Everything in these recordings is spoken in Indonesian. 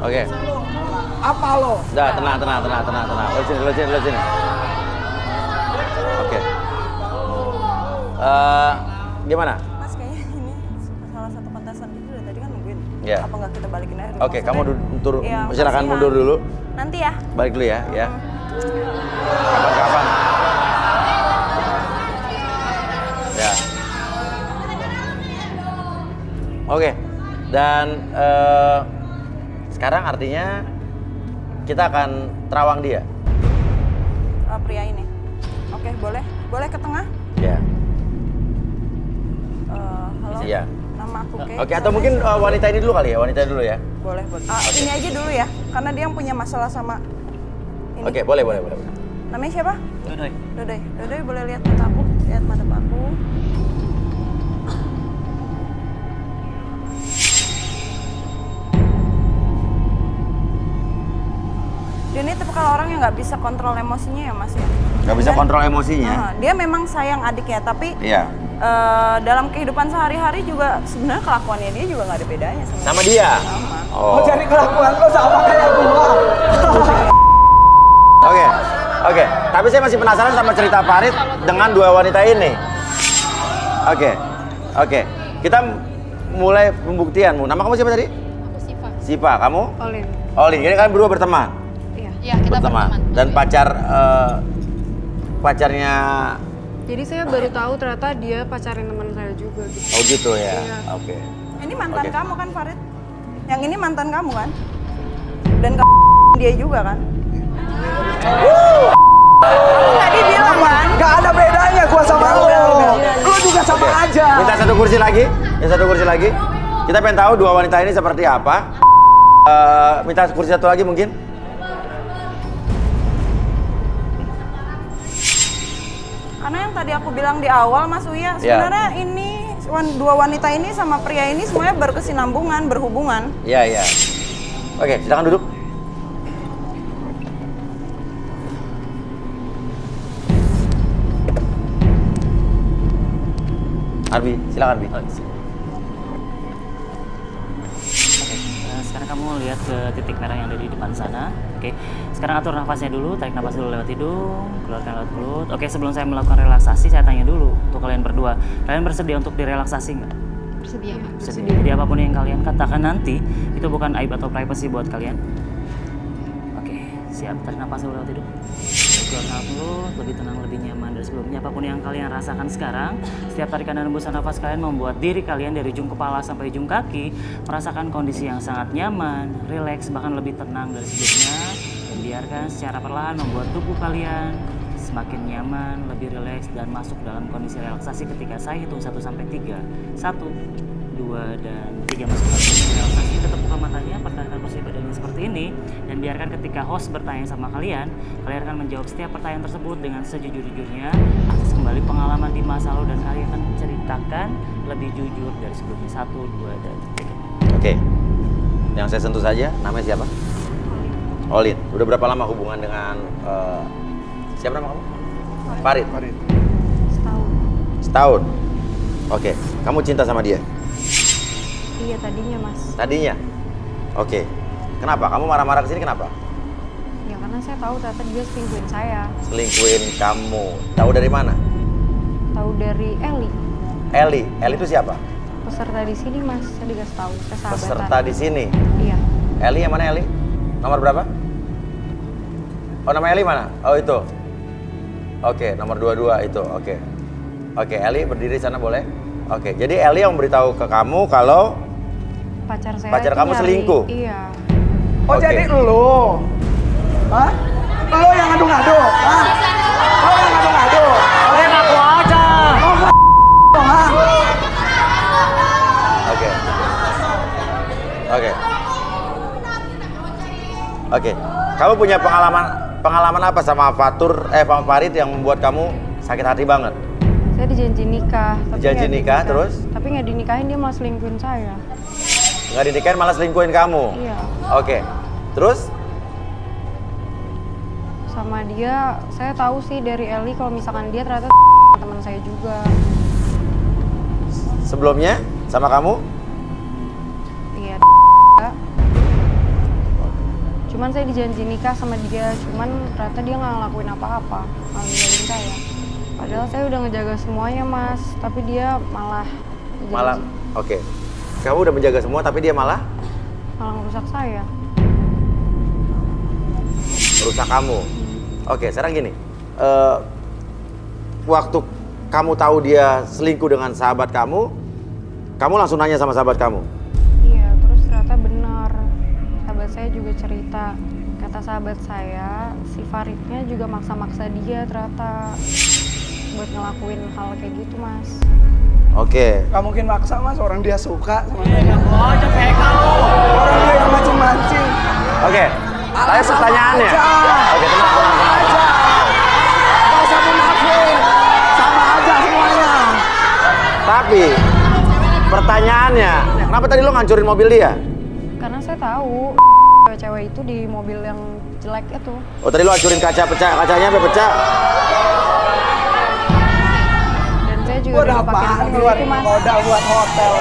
Oke. Apa lo? Udah, tenang. Lo sini. Oke. Gimana? Mas kayaknya ini salah satu kontestan itu dari tadi kan nungguin. Iya. Apa nggak kita balikin aja? Oke, kamu Iya, silakan makasih, mundur Han. dulu. Nanti ya. Balik dulu ya. Kapan-kapan. Ya. Oke. Dan sekarang artinya kita akan terawang dia. Pria ini. Oke, boleh ke tengah? Ya. Halo. Iya. Nama aku Kay. Oke, atau mungkin wanita ini dulu kali ya, ya. Boleh. Ini aja dulu ya, karena dia yang punya masalah sama ini. Oke, boleh. Namanya siapa? Dodoy, boleh lihat mata aku? Lihat mata aku. Dia ini tipe kalau orang yang nggak bisa kontrol emosinya ya Mas ya. Nggak bisa kontrol emosinya. Dia memang sayang adiknya, tapi Iya. dalam kehidupan sehari-hari juga sebenarnya kelakuannya dia juga nggak ada bedanya Sama dia. Sama. Oh. Mau cari kelakuan lo sama kayak gua. Oke. Tapi saya masih penasaran sama cerita Farid dengan dua wanita ini. Oke. Kita mulai pembuktianmu. Nama kamu siapa tadi? Aku Siva. Siva. Kamu? Olin. Jadi kalian berdua berteman? Iya, kita berteman. Dan pacarnya. Jadi saya baru tahu ternyata dia pacarin teman saya juga gitu. Oh gitu ya. Iya. Oke. Ini mantan Oke. kamu kan Farid? Yang ini mantan kamu kan? Dan dia juga kan? Tadi bilang kan? Gak ada bedanya gua sama lo. Lo juga sama aja. Minta satu kursi lagi. Kita pengen tahu dua wanita ini seperti apa. Minta kursi satu lagi mungkin. Karena yang tadi aku bilang di awal Mas Uya, sebenarnya ini dua wanita ini sama pria ini semuanya berkesinambungan, berhubungan. Iya. Oke, silakan duduk. Arbi, silakan Arbi. Sekarang kamu lihat ke titik merah yang ada di depan sana. Oke. Sekarang atur nafasnya dulu, tarik nafas dulu lewat hidung, keluarkan lewat mulut. Oke, sebelum saya melakukan relaksasi, saya tanya dulu untuk kalian berdua. Kalian bersedia untuk direlaksasi nggak? Bersedia, Pak. Bersedia. Jadi apapun yang kalian katakan nanti, itu bukan aib atau privacy buat kalian. Oke, siap. Tarik nafas dulu lewat hidung. Keluarkan lewat mulut, lebih tenang, lebih nyaman dari sebelumnya. Apapun yang kalian rasakan sekarang, setiap tarikan dan hembusan nafas kalian membuat diri kalian dari ujung kepala sampai ujung kaki merasakan kondisi yang sangat nyaman, rileks, bahkan lebih tenang dari sebelumnya. Dan biarkan secara perlahan membuat tubuh kalian semakin nyaman, lebih rileks, dan masuk dalam kondisi relaksasi ketika saya hitung 1 sampai 3. 1, 2, dan 3 masuk dalam kondisi relaksasi. Tetap buka matanya, pertahankan posisi badannya seperti ini, dan biarkan ketika host bertanya sama kalian akan menjawab setiap pertanyaan tersebut dengan sejujur-jujurnya, akses kembali pengalaman di masa lalu, dan kalian akan menceritakan lebih jujur dari sebelumnya. 1, 2, dan 3. Oke. Yang saya sentuh saja, namanya siapa? Olin. Udah berapa lama hubungan dengan siapa nama kamu? Farid. Setahun. Oke. Kamu cinta sama dia? Iya, tadinya, Mas. Tadinya? Oke. Kenapa? Kamu marah-marah kesini kenapa? Ya karena saya tahu ternyata dia selingkuhin saya. Selingkuhin kamu. Tahu dari mana? Tahu dari Eli. Eli itu siapa? Peserta di sini, Mas. Saya dikasih tahu, sahabatan. Peserta di sini. Iya. Eli yang mana Eli? Nomor berapa? Oh, nama Eli mana? Oh, itu. Oke, nomor 22 itu. Oke, Eli berdiri sana boleh? Oke, jadi Eli yang memberitahu ke kamu kalau pacar kamu selingkuh? Iya. Oh Oke. jadi lo? Hah? Lo yang ngadu-ngadu? Hah? Lo yang ngadu-ngadu? Aku aja. Hah? Oke. Kamu punya pengalaman apa sama sama Farid yang membuat kamu sakit hati banget? Saya dijanji nikah. Dijanji nggak nikah, terus? Tapi nggak dinikahin, dia malah selingkuhin saya. Nggak dinikahin malah selingkuhin kamu? Iya. Oke. Terus? Sama dia, saya tahu sih dari Eli kalau misalkan dia ternyata teman saya juga. Sebelumnya sama kamu? Iya. Cuman saya dijanji nikah sama dia, cuman ternyata dia nggak ngelakuin apa-apa, malah ninggalin saya. Padahal saya udah ngejaga semuanya mas, tapi dia malah Malah, oke. Kamu udah menjaga semua tapi dia malah ngerusak saya. merusak kamu. Oke, sekarang gini. Waktu kamu tahu dia selingkuh dengan sahabat kamu langsung nanya sama sahabat kamu? Iya, terus ternyata benar. Sahabat saya juga cerita. Kata sahabat saya, si Faridnya juga maksa-maksa dia ternyata buat ngelakuin hal kayak gitu mas. Oke. Gak mungkin maksa mas, orang dia suka sama saya. Orang dia yang mancing-mancing. Oke. Saya pertanyaannya. Oke, tenang. Gak usah munafik. Sama aja semuanya. Tapi pertanyaannya, kenapa tadi lo ngancurin mobil dia? Karena saya tahu cewek-cewek itu di mobil yang jelek itu. Oh, tadi lo hancurin kacanya sampai pecah. Dan saya juga Gua udah udah pakai apaan mobil buat itu mas. modal buat hotel.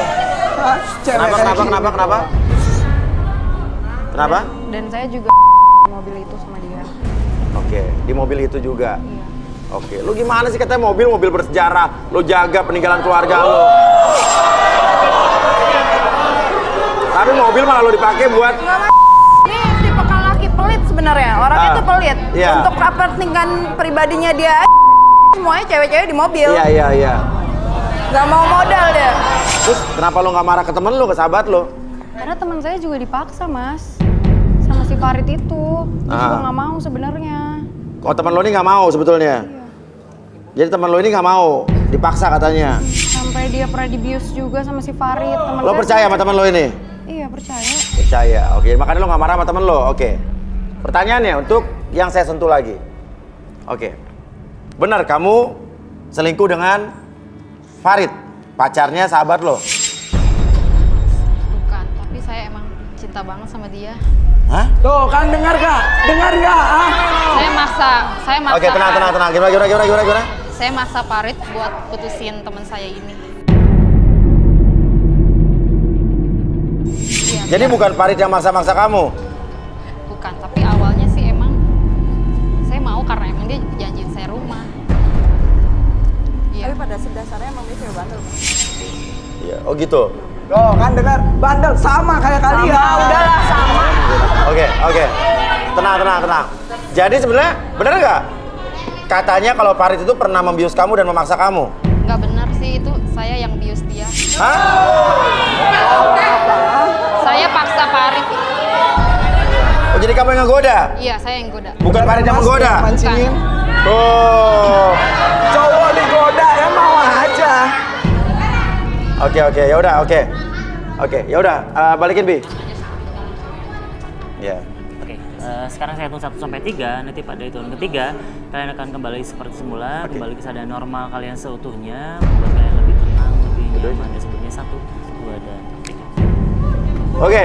Hah? Cewek kayak Kenapa? gini. Kenapa? Dan saya juga mobil itu sama dia. Oke, di mobil itu juga. Iya. Oke, lu gimana sih katanya mobil bersejarah, lu jaga peninggalan keluarga lu. Tapi mobil malah lu dipakai buat Ini tipe laki pelit sebenarnya. Orangnya tuh pelit. iya. Untuk kepentingan pribadinya dia semuanya cewek-cewek di mobil. Iya. Gak mau modal dia. Terus kenapa lu nggak marah ke temen lu, ke sahabat lu? Karena teman saya juga dipaksa mas. Sama si Farid itu. Dia juga nggak mau sebenarnya. Oh, temen lu ini nggak mau sebetulnya. Iya. Jadi temen lu ini nggak mau, dipaksa katanya. Sampai dia pernah dibius juga sama si Farid. Teman Lo saya percaya sama temen lu ini? Iya percaya. Percaya. Oke, makanya lo nggak marah sama temen lo. Oke. Pertanyaannya untuk yang saya sentuh lagi. Oke. Benar kamu selingkuh dengan Farid, pacarnya sahabat lo? Bukan, tapi saya emang cinta banget sama dia. Hah? Tuh kan dengar gak? Dengar gak? Ah? Saya maksa. Oke, tenang. Gimana? Saya maksa Farid buat putusin teman saya ini. Iya, Jadi bukan Farid yang maksa-maksa kamu? bukan, tapi awalnya sih emang saya mau karena emang dia janjiin saya rumah. Iya. Tapi pada dasarnya emang dia cewek bandel. Iya. Oh gitu. Tuh kan dengar? Bandel sama kayak kalian. Udahlah sama. Oke. Tenang. Jadi sebenarnya benar nggak? Katanya kalau Farid itu pernah membius kamu dan memaksa kamu. Nggak benar sih, itu saya yang bius dia. Hah? Saya paksa Farid. Oh, jadi kamu yang ngegoda? Iya, saya yang goda. Bukan Farid yang menggoda? Mancingin. Oh. Cowok digoda ya mau aja. Oke, ya udah, balikin Bi. Ya. Oke, sekarang saya hitung 1 sampai 3, nanti pada hitungan ketiga kalian akan kembali seperti semula, kembali ke keadaan normal kalian seutuhnya, membuat kalian lebih tenang, lebih nyaman dan sebagainya. 1, 2, dan 3. Oke.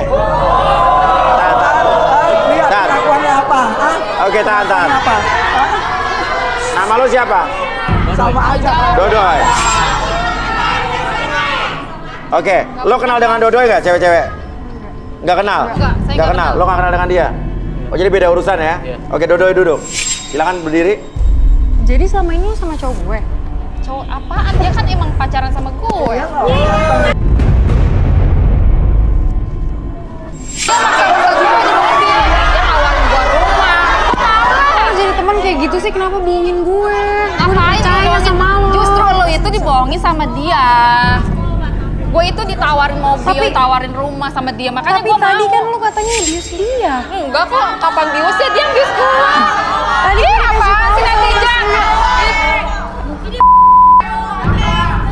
Lihat Tahan. pengakuannya apa? Hah? Oke, tahan. Apa? Hah? Nama lo siapa? Sama aja. Dodoy. Oke, lo kenal dengan Dodoy nggak, cewek-cewek? Nggak kenal? Nggak, saya nggak kenal. kenal. Lo nggak kenal dengan dia? Oh, jadi beda urusan ya? Oke, Dodoy duduk. Silakan berdiri. Jadi selama ini lu sama cowok gue? Cowok apaan? Dia kan emang pacaran sama gue. Iya, Dia maksa-maksa juga di mobil. Dia nawarin gue rumah. Lu jadi teman kayak gitu sih, kenapa bohongin gue? Gue Ngapain percaya dibohongin? sama lo. Justru lo itu dibohongin sama dia. Gue itu ditawarin mobil, tawarin rumah sama dia. Makanya Tapi gue tadi mau. kan lu katanya bius dia. Enggak kok, kapan biusnya dia yang bius gue. Tadi Ih, kan apaan sih netizen?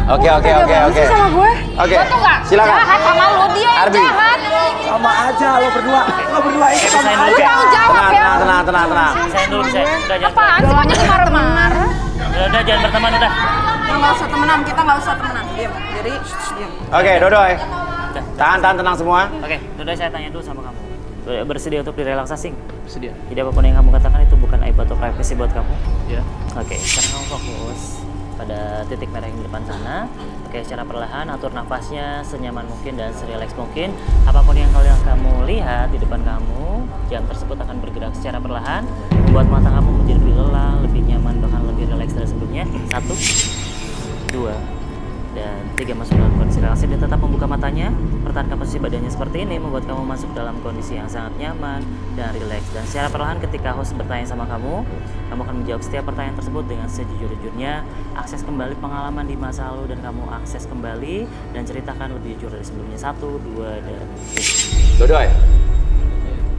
Oke. sih sama gue. Oke, Gue tuh gak silakan. jahat sama lo, dia yang Arbi. jahat. Sama aja lo berdua. Lo berdua itu sama Saya Lu dulu. aja. tanggung jawab ya. Tenang. Saya dulu, saya. Udah, jangan. Apaan sih kok jadi marah-marah? Udah, jangan berteman, udah. Nggak usah temenan, kita nggak usah temenan. Diam, diri, diam. Oke, Dodoy. Tahan, tenang semua. Oke, udah saya tanya dulu sama kamu. Bersedia untuk direlaksasi? Bersedia. Jadi apapun yang kamu katakan itu bukan aib atau privasi buat kamu? Ya. Oke, sekarang kamu fokus pada titik merah yang di depan sana. Oke, secara perlahan atur nafasnya senyaman mungkin dan serileks mungkin. Apapun yang kamu lihat di depan kamu, jam tersebut akan secara perlahan, membuat mata kamu menjadi lebih lelah, lebih nyaman, bahkan lebih rileks dari sebelumnya. 1, 2, dan 3, masuk dalam kondisi relaksasi dan tetap membuka matanya. Pertahankan posisi badannya seperti ini, membuat kamu masuk dalam kondisi yang sangat nyaman dan rileks. Dan secara perlahan ketika host bertanya sama kamu akan menjawab setiap pertanyaan tersebut dengan sejujur-jujurnya. Akses kembali pengalaman di masa lalu dan kamu akses kembali dan ceritakan lebih jujur dari sebelumnya. 1, 2, dan 3. Dodoy,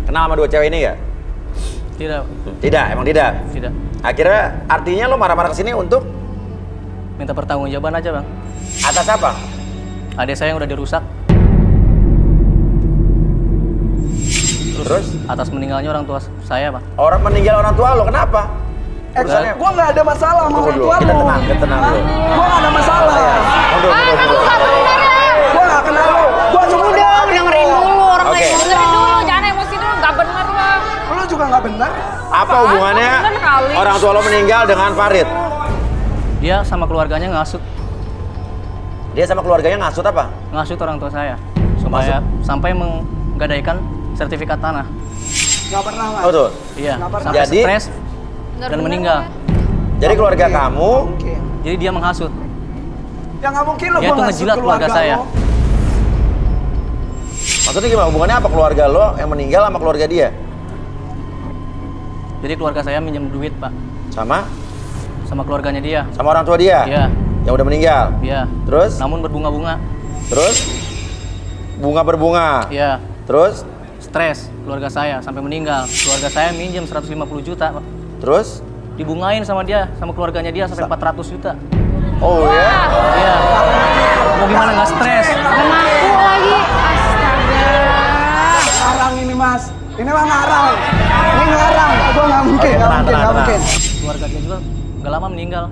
kenal sama 2 cewek ini nggak? Tidak. Tidak, emang tidak? Tidak. Akhirnya artinya lo marah-marah kesini untuk Minta pertanggungjawaban aja, Bang. atas apa? Adik saya yang udah dirusak. Terus? Atas meninggalnya orang tua saya, Pak. Orang meninggal orang tua lo, kenapa? Urusannya- Gua nggak ada masalah sama Tunggu orang dulu, tua kita lu. tenang, kita tenang dulu. Gua nggak ada masalah. Mundur, mundur, mundur. Gua nggak kenal lu. Gua cuma Udah, kenal dengerin lu. dulu orang Oke. lain. Dengerin dulu, jangan emosi dulu, nggak bener lah. Lu juga nggak benar. Apa hubungannya Bener kali. orang tua lo meninggal dengan Farid? Dia sama keluarganya ngasut Dia sama keluarganya ngasut apa? orang tua saya supaya sampai menggadaikan sertifikat tanah. Nggak pernah Mas. Oh tuh. Iya, Nggak pernah. sampai Jadi- stres Bener, dan bener, meninggal. bener. Jadi keluarga kamu, Mungkin. Jadi dia menghasut. Ya nggak mungkin lu Dia gua tuh ngasih ngejilat keluarga saya. lu. maksudnya gimana? Hubungannya apa keluarga lo yang meninggal sama keluarga dia? Jadi keluarga saya minjem duit, Pak, Sama keluarganya dia. sama orang tua dia? Iya, Yang udah meninggal? iya. Terus? Namun berbunga-bunga. Terus? Bunga berbunga? Iya. Terus? Stres keluarga saya sampai meninggal. Keluarga saya minjem 150 juta, Pak. Terus? Dibungain sama dia, sama keluarganya dia sampai 400 juta. Oh ya? Iya. Mau gimana nggak stres? Aku lagi, astaga. Ngarang ini Mas. Ini mah ngarang. Ini ngarang. Gua nggak mungkin, Oke, nggak tenang, mungkin, tenang, nggak mungkin. Keluarga dia juga nggak lama meninggal.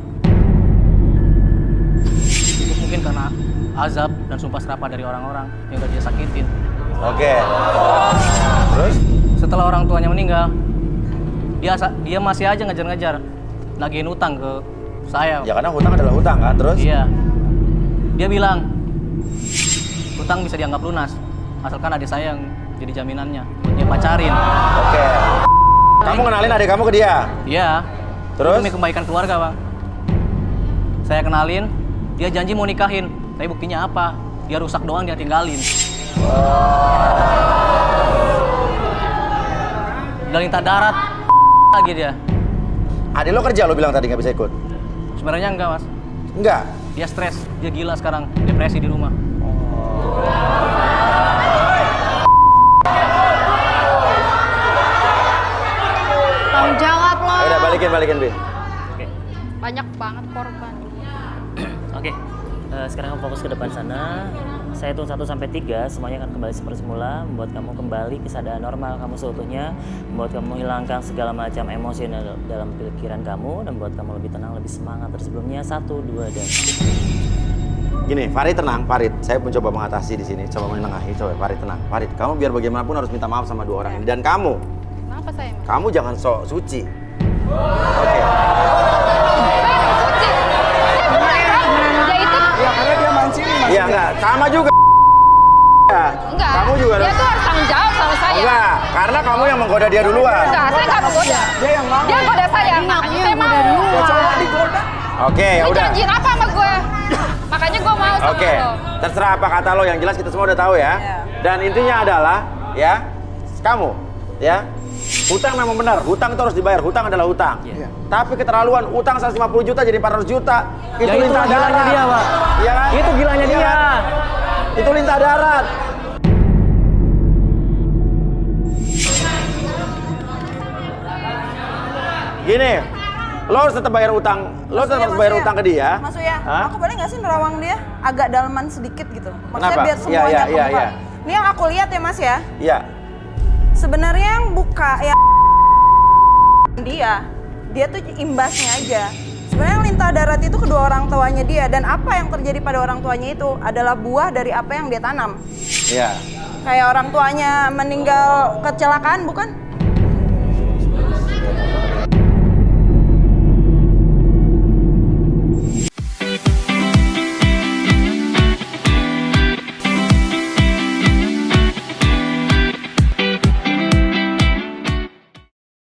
Itu mungkin karena azab dan sumpah serapah dari orang-orang yang udah dia sakitin. Oke. Terus? Setelah orang tuanya meninggal, dia masih aja ngejar-ngejar nagihin utang ke saya. Ya karena hutang adalah hutang kan? Terus? Iya. Dia bilang hutang bisa dianggap lunas asalkan adik saya yang jadi jaminannya buat dia pacarin. Oke. Kamu kenalin adik kamu ke dia? Iya. Terus? Demi kebaikan keluarga, Bang. Saya kenalin, dia janji mau nikahin. Tapi buktinya apa? Dia rusak doang, dia tinggalin. Udah lintah darat lagi dia. Adik lo kerja lo bilang tadi nggak bisa ikut? Sebenarnya enggak, Mas. Enggak. Dia stres, dia gila sekarang, depresi di rumah. Tanggung jawab Ya lah. udah balikin Bi. Oke. Banyak banget korban. Oke. Sekarang kamu fokus ke depan sana. Saya hitung 1 sampai 3, semuanya akan kembali seperti semula, membuat kamu kembali keadaan normal kamu seutuhnya, membuat kamu menghilangkan segala macam emosi dalam pikiran kamu, dan membuat kamu lebih tenang, lebih semangat dari sebelumnya. 1, 2, dan 3. Gini, Farid tenang, Farid. Saya mencoba mengatasi di sini, coba menengahi, coba Farid tenang. Farid, kamu biar bagaimanapun harus minta maaf sama 2 orang ini. Dan kamu Kenapa saya emang? kamu jangan sok suci. Oke. Suci. Dia itu Ya karena dia mancing. Iya enggak, sama juga. enggak. Kamu juga Dia harus. tuh harus tanggung jawab sama saya. Enggak, karena kamu yang menggoda dia duluan. Enggak, saya nggak menggoda. Dia yang mau. Dia goda saya, makanya saya mau. Ya cowok digoda. Oke, ya Lu udah. janjiin apa sama gue? Makanya gue mau sama Oke, lo. terserah apa kata lo, yang jelas kita semua udah tahu ya. Iya. Dan intinya adalah, ya, kamu, ya, hutang memang benar, hutang itu harus dibayar, hutang adalah hutang. Iya. Tapi keterlaluan, utang 150 juta jadi 400 juta, itu Ya, itu lintah gilanya darat. dia, Pak. Iya kan? Itu gilanya Iya dia. kan? Itu lintah darat. Gini, lo harus tetap bayar utang, lo tetap harus bayar utang ke dia. Mas Uya, Hah? aku boleh nggak sih nerawang dia agak daleman sedikit gitu? Maksudnya Kenapa? biar Iya, semuanya iya, iya, kebuka. iya. Ini yang aku lihat ya Mas ya, Iya. sebenarnya yang buka ya dia tuh imbasnya aja. Sebenarnya yang lintah darat itu kedua orang tuanya dia, dan apa yang terjadi pada orang tuanya itu adalah buah dari apa yang dia tanam. Iya. Kayak orang tuanya meninggal kecelakaan bukan?